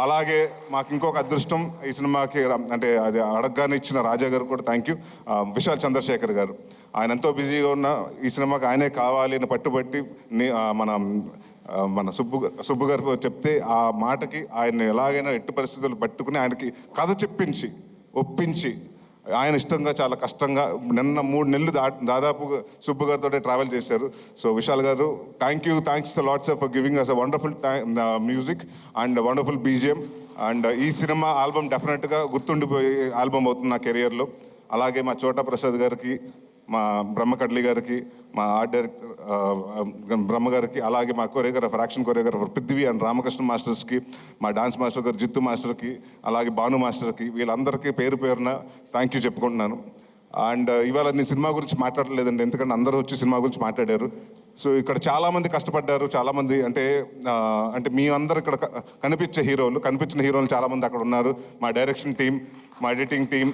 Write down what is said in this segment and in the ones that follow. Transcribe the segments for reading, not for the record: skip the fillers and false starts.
అలాగే మాకు ఇంకొక అదృష్టం ఈ సినిమాకి అంటే అది అడగగానే ఇచ్చిన రాజా గారు కూడా థ్యాంక్ యూ. విశాల్ చంద్రశేఖర్ గారు ఆయన ఎంతో బిజీగా ఉన్న ఈ సినిమాకి ఆయనే కావాలి అని పట్టుబట్టి మన సుబ్బు గారు చెప్తే ఆ మాటకి ఆయన ఎలాగైనా ఎట్టి పరిస్థితులు పట్టుకుని ఆయనకి కథ చెప్పించి ఒప్పించి ఆయన ఇష్టంగా చాలా కష్టంగా నిన్న 3 నెలలు దాదాపు సుబ్బు గారితో ట్రావెల్ చేశారు. So Vishal garu thanks lot sir for giving us a wonderful music and wonderful BGM. And ఈ సినిమా ఆల్బమ్ డెఫినెట్గా గుర్తుండిపోయే ఆల్బమ్ అవుతుంది నా కెరియర్లో. అలాగే మా చోటా ప్రసాద్ గారికి, మా బ్రహ్మకడ్లి గారికి, మా ఆర్ట్ డైరెక్టర్ బ్రహ్మ గారికి, అలాగే మా choreographer action choreographer Prithvi and Ramakrishna మాస్టర్స్కి, మా డాన్స్ మాస్టర్ గారు జిత్తు మాస్టర్కి, అలాగే భాను మాస్టర్కి, వీళ్ళందరికీ పేరున థ్యాంక్ యూ చెప్పుకుంటున్నాను. అండ్ ఇవాళ నేను సినిమా గురించి మాట్లాడలేదండి, ఎందుకంటే అందరూ వచ్చి సినిమా గురించి మాట్లాడారు. సో ఇక్కడ చాలామంది కష్టపడ్డారు, చాలామంది అంటే మీ అందరు ఇక్కడ కనిపించిన హీరోలు చాలామంది అక్కడ ఉన్నారు. మా డైరెక్షన్ టీం, మా ఎడిటింగ్ టీం,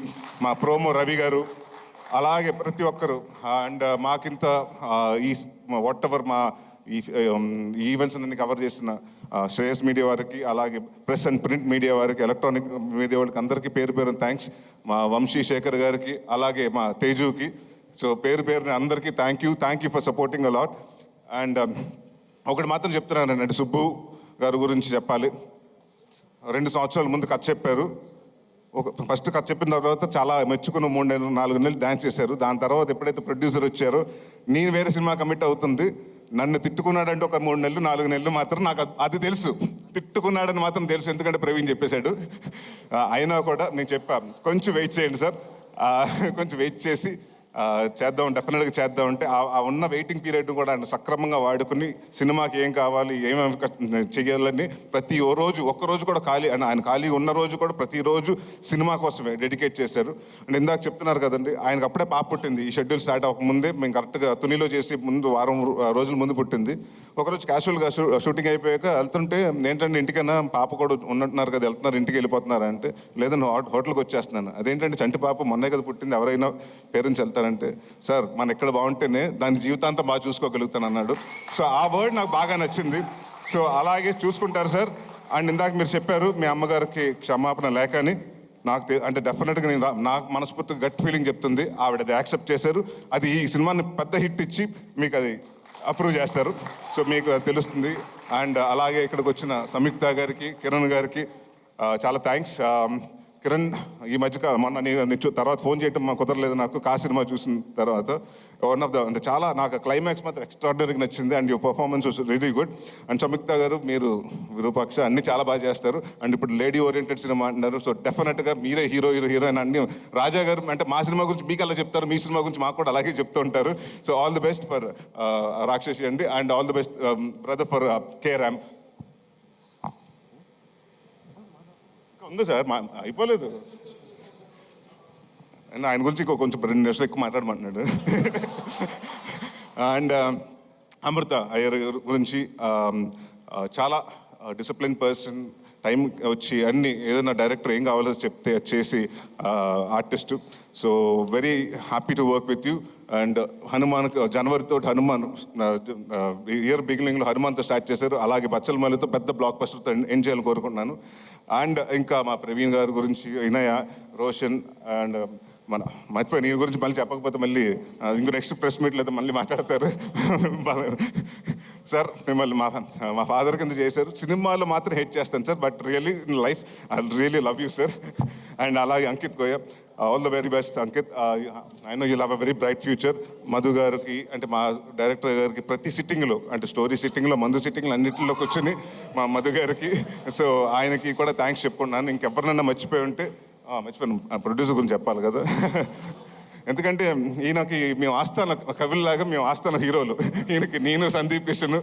మా ప్రోమో రవి గారు, అలాగే ప్రతి ఒక్కరు. అండ్ మాకింత ఈ వాట్ ఎవర్ మా ఈ ఈవెంట్స్ అన్ని కవర్ చేసిన శ్రేయస్ మీడియా వారికి, అలాగే ప్రెస్ అండ్ ప్రింట్ మీడియా వారికి, ఎలక్ట్రానిక్ మీడియా వారికి అందరికీ పేరు థ్యాంక్స్. మా వంశీ శేఖర్ గారికి, అలాగే మా తేజుకి. సో పేరుని అందరికీ thank you for supporting a lot. And ఒకటి మాత్రం చెప్తున్నానండి, సుబ్బు గారి గురించి చెప్పాలి. 2 సంవత్సరాల ముందు కథ చెప్పారు. ఫస్ట్ కథ చెప్పిన తర్వాత చాలా మెచ్చుకుని 3 నెలలు 4 నెలలు డాన్స్ చేశారు. దాని తర్వాత ఎప్పుడైతే ప్రొడ్యూసర్ వచ్చారో నేను వేరే సినిమా కమిట్ అవుతుంది, నన్ను తిట్టుకున్నాడంటే ఒక 3 నెలలు 4 నెలలు మాత్రం నాకు అది తెలుసు, తిట్టుకున్నాడని మాత్రం తెలుసు, ఎందుకంటే ప్రవీణ్ చెప్పేశాడు. అయినా కూడా నేను చెప్పాను కొంచెం వెయిట్ చేయండి సార్, కొంచెం వెయిట్ చేసి డెఫినెట్గా చేద్దాం అంటే ఆ ఉన్న వెయిటింగ్ పీరియడ్ కూడా ఆయన సక్రమంగా వాడుకుని సినిమాకి ఏం కావాలి, ఏమేమి చేయాలని ఒక్కరోజు కూడా ఆయన ఖాళీ ఉన్న రోజు కూడా ప్రతిరోజు సినిమా కోసమే డెడికేట్ చేశారు. అండ్ ఇందాక చెప్తున్నారు కదండి, ఆయనకు అప్పుడే పాప పుట్టింది. ఈ షెడ్యూల్ స్టార్ట్ అవ్వకముందే మేము కరెక్ట్గా తునిలో చేసి వారం రోజుల ముందు పుట్టింది. ఒకరోజు క్యాజువల్గా షూటింగ్ అయిపోయాక వెళ్తుంటే ఏంటంటే ఇంటికైనా పాప కూడా ఉన్నట్టున్నారు కదా, వెళ్తున్నారు ఇంటికి వెళ్ళిపోతున్నారు అంటే, లేదని హోటల్కి వచ్చేస్తున్నాను. అదేంటంటే చంటి పాప మొన్నే కదా పుట్టింది, ఎవరైనా పేరెంట్స్ వెళ్తారు అంటే, సార్ మన ఎక్కడ బాగుంటేనే దాని జీవితాంతం బాగా చూసుకోగలుగుతాను అన్నాడు. సో ఆ వర్డ్ నాకు బాగా నచ్చింది. సో అలాగే చూసుకుంటారు సార్. అండ్ ఇందాక మీరు చెప్పారు మీ అమ్మగారికి క్షమాపణ లేక అని. అంటే డెఫినెట్గా నాకు మనస్ఫూర్తిగా గట్ ఫీలింగ్ చెప్తుంది, ఆవిడ అది యాక్సెప్ట్ చేశారు. అది ఈ సినిమాని పెద్ద హిట్ ఇచ్చి మీకు అది అప్రూవ్ చేస్తారు. సో మీకు తెలుస్తుంది. అండ్ అలాగే ఇక్కడికి వచ్చిన సంయుక్త గారికి, కిరణ్ గారికి చాలా థ్యాంక్స్. కిరణ్ ఈ మధ్య మొన్న తర్వాత ఫోన్ చేయటం మాకు కుదరలేదు, నాకు సినిమా చూసిన తర్వాత. వన్ ఆఫ్ ద అంటే చాలా నాకు క్లైమాక్స్ మాత్రం ఎక్స్ట్రాడినరీగా నచ్చింది. And your performance was really good. And Samyuktha garu మీరు విరూపాక్ష అన్ని చాలా బాగా చేస్తారు. అండ్ ఇప్పుడు లేడీ ఓరియంటెడ్ సినిమా అంటున్నారు. సో డెఫినెట్గా మీరే హీరోయిన్ అన్ని. రాజా గారు అంటే మా సినిమా గురించి మీకు అలా చెప్తారు, మీ సినిమా గురించి మాకు కూడా అలాగే చెప్తూ ఉంటారు. So all the best for రాక్షసి అండి. And all the best brother for K RAM. ఉంది సార్, అయిపోలేదు. ఆయన గురించి కొంచెం 2 నిమిషాలు ఎక్కువ మాట్లాడమంటున్నాడు. అండ్ అమృత అయ్యర్ గురించి చాలా డిసిప్లిన్ పర్సన్, టైం వచ్చి అన్ని ఏదైనా డైరెక్టర్ ఏం కావాలో చెప్తే చేసి artist. So very happy to work with you. And Hanuman జనవరితో ఇయర్ బిగినింగ్లో హనుమాన్తో స్టార్ట్ చేశారు. అలాగే బచ్చల మల్లితో పెద్ద బ్లాక్ బస్టర్తో ఎండ్ చేయాలని కోరుకుంటున్నాను. అండ్ ఇంకా మా ప్రవీణ్ గారి గురించి, ఇనయ, రోషన్ అండ్ మర్చిపోయి నీ గురించి మళ్ళీ చెప్పకపోతే మళ్ళీ ఇంకో నెక్స్ట్ ప్రెస్ మీట్ లేదా మళ్ళీ మాట్లాడతారు. సార్ మిమ్మల్ని మా ఫాదర్ కింద చేశారు. సినిమాలో మాత్రం హెట్ చేస్తాను sir, but really in life I really love you sir. And అలాగే Ankit Koyya, all the very best Ankit. I know you have a very bright future. Madhu garu అంటే మా డైరెక్టర్ గారికి ప్రతి సిట్టింగ్లో అంటే స్టోరీ సిట్టింగ్లో, మందు సిట్టింగ్లో అన్నింటిలో కూర్చొని మా మధు గారికి, సో ఆయనకి కూడా థ్యాంక్స్ చెప్పుకున్నాను. ఇంకెవరినన్నా మర్చిపోయి ఉంటే మర్చిపోయాను, ప్రొడ్యూసర్ గురించి చెప్పాలి కదా. ఎందుకంటే ఈయనకి మేము ఆస్థాన కవిల్లాగా, మేము ఆస్థాన హీరోలు. ఈయనకి నేను సందీప్ కిషన్.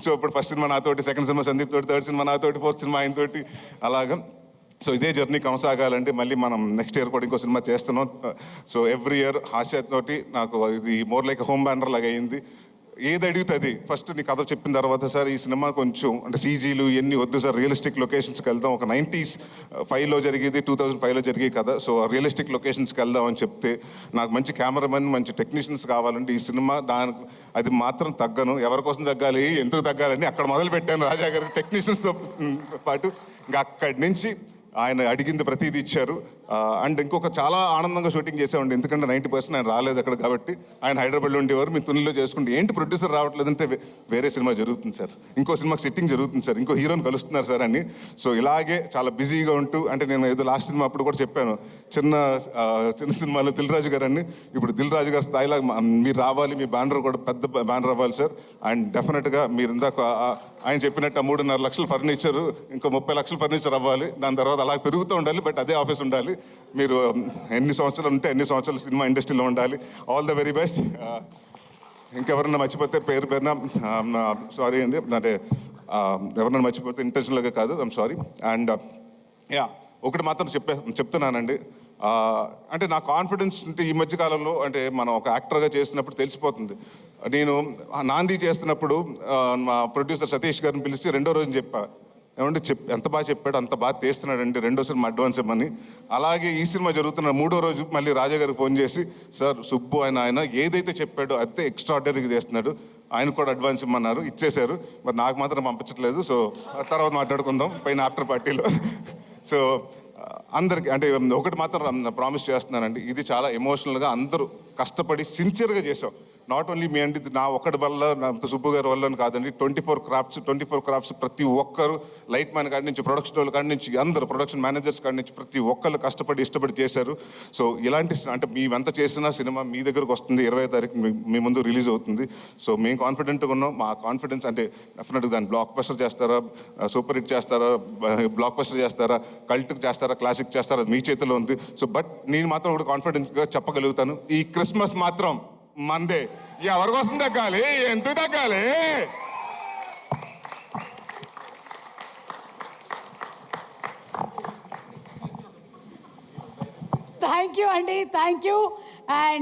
సో ఇప్పుడు ఫస్ట్ సినిమా నాతోటి, సెకండ్ సినిమా సందీప్ తోటి, థర్డ్ సినిమా నాతోటి, ఫోర్త్ సినిమా ఆయనతోటి, అలాగా. సో ఇదే జర్నీ కొనసాగాలంటే మళ్ళీ మనం నెక్స్ట్ ఇయర్ కూడా ఇంకో సినిమా చేస్తున్నాం. సో ఎవ్రీ ఇయర్ హాస్యతోటి నాకు ఇది మోర్ లైక్ హోమ్ బ్యానర్ లాగా అయింది. ఏది అడుగుతుంది ఫస్ట్ నీ కథ చెప్పిన తర్వాత సార్ ఈ సినిమా కొంచెం అంటే సీజీలు ఇవన్నీ వద్దు సార్ రియలిస్టిక్ లొకేషన్స్కి వెళ్దాం, ఒక 95లో జరిగేది 2005లో జరిగే కదా, సో రియలిస్టిక్ లొకేషన్స్కి వెళ్దాం అని చెప్తే నాకు మంచి కెమెరామెన్ మంచి టెక్నీషియన్స్ కావాలంటే ఈ సినిమా దానికి అది మాత్రం తగ్గను, ఎవరి కోసం తగ్గాలి ఎందుకు తగ్గాలని అక్కడ మొదలు పెట్టాను రాజా గారికి టెక్నీషియన్స్తో పాటు. ఇంకా అక్కడి నుంచి ఆయన అడిగింది ప్రతిదీ ఇచ్చారు. అండ్ ఇంకొక చాలా ఆనందంగా షూటింగ్ చేసామండి, ఎందుకంటే 90% ఆయన రాలేదు అక్కడ కాబట్టి. ఆయన హైదరాబాద్లో ఉండేవారు, మీ తునిలో చేసుకుంటే ఏంటి ప్రొడ్యూసర్ రావట్లేదంటే వేరే సినిమా జరుగుతుంది సార్, ఇంకో సినిమాకి సిట్టింగ్ జరుగుతుంది సార్, ఇంకో హీరోని కలుస్తున్నారు సార్ అని. సో ఇలాగే చాలా బిజీగా ఉంటూ అంటే నేను ఏదో లాస్ట్ సినిమా అప్పుడు కూడా చెప్పాను, చిన్న సినిమాలో దిల్ రాజు గారు అని, ఇప్పుడు దిల్ రాజు గారి స్థాయిలో మీరు రావాలి, మీ బ్యానర్ కూడా పెద్ద బ్యానర్ అవ్వాలి సార్. అండ్ డెఫినెట్గా మీరు ఇందాక ఆయన చెప్పినట్టు 3.5 లక్షల ఫర్నిచర్ ఇంకో 30 లక్షల ఫర్నిచర్ అవ్వాలి, దాని తర్వాత అలా పెరుగుతూ ఉండాలి, బట్ అదే ఆఫీస్ ఉండాలి. మీరు ఎన్ని సంవత్సరాలు ఉంటే ఎన్ని సంవత్సరాలు సినిమా ఇండస్ట్రీలో ఉండాలి. All the very best. ఇంకెవరన్నా మర్చిపోతే పేరున సారీ అండి, అంటే ఎవరన్నా మర్చిపోతే ఇంటెన్షనల్గా కాదు, ఐమ్ సారీ. అండ్ ఒకటి మాత్రం చెప్తున్నానండి, అంటే నా కాన్ఫిడెన్స్ ఉంటే ఈ మధ్యకాలంలో అంటే మనం ఒక యాక్టర్గా చేసినప్పుడు తెలిసిపోతుంది. నేను నాంది చేస్తున్నప్పుడు మా ప్రొడ్యూసర్ సతీష్ గారిని పిలిచి రెండో రోజు చెప్పా, ఏమంటే ఎంత బాగా చెప్పాడు, అంత బాగా తీస్తున్నాడండి, రెండో సినిమా అడ్వాన్స్ ఇవ్వమని. అలాగే ఈ సినిమా జరుగుతున్న 3వ రోజు మళ్ళీ రాజా గారికి ఫోన్ చేసి, సార్ సుబ్బు ఆయన ఏదైతే చెప్పాడో అదే ఎక్స్ట్రాడినరీగా చేస్తున్నాడు, ఆయన కూడా అడ్వాన్స్ ఇవ్వమన్నారు, ఇచ్చేశారు. మరి నాకు మాత్రం పంపించట్లేదు, సో తర్వాత మాట్లాడుకుందాం పైన ఆఫ్టర్ పార్టీలో. సో అందరికి అంటే ఒకటి మాత్రం ప్రామిస్ చేస్తున్నానండి, ఇది చాలా ఎమోషనల్గా అందరూ కష్టపడి సిన్సియర్గా చేసాం. నాట్ ఓన్లీ మీ అంటే నా ఒక్కడి వల్ల నా సుబ్బు గారి వల్ల కాదండి, 24 క్రాఫ్ట్స్ ప్రతి ఒక్కరు, లైట్ మ్యాన్ కాడి నుంచి ప్రొడక్షన్ వాళ్ళు కాడి నుంచి అందరూ ప్రొడక్షన్ మేనేజర్స్ కాడి నుంచి ప్రతి ఒక్కరు కష్టపడి ఇష్టపడి చేశారు. సో ఇలాంటి అంటే మేమెంత చేసిన సినిమా మీ దగ్గరకు వస్తుంది, 20వ తారీఖు మీ ముందు రిలీజ్ అవుతుంది. సో మేము కాన్ఫిడెంట్గా ఉన్నాం. మా కాన్ఫిడెన్స్ అంటే డెఫినెట్గా దాన్ని బ్లాక్ బస్టర్ చేస్తారా, సూపర్ హిట్ చేస్తారా, బ్లాక్ బస్టర్ చేస్తారా, కల్ట్కి చేస్తారా, క్లాసిక్ చేస్తారా, అది మీ చేతిలో ఉంది. సో బట్ నేను మాత్రం ఒకటి కాన్ఫిడెంట్గా చెప్పగలుగుతాను, ఈ క్రిస్మస్ మాత్రం మందే. ఎవరి కోసం తగ్గాలి, ఎందుకు తగ్గాలి? థ్యాంక్ యూ అండి, థ్యాంక్ యూ. అండ్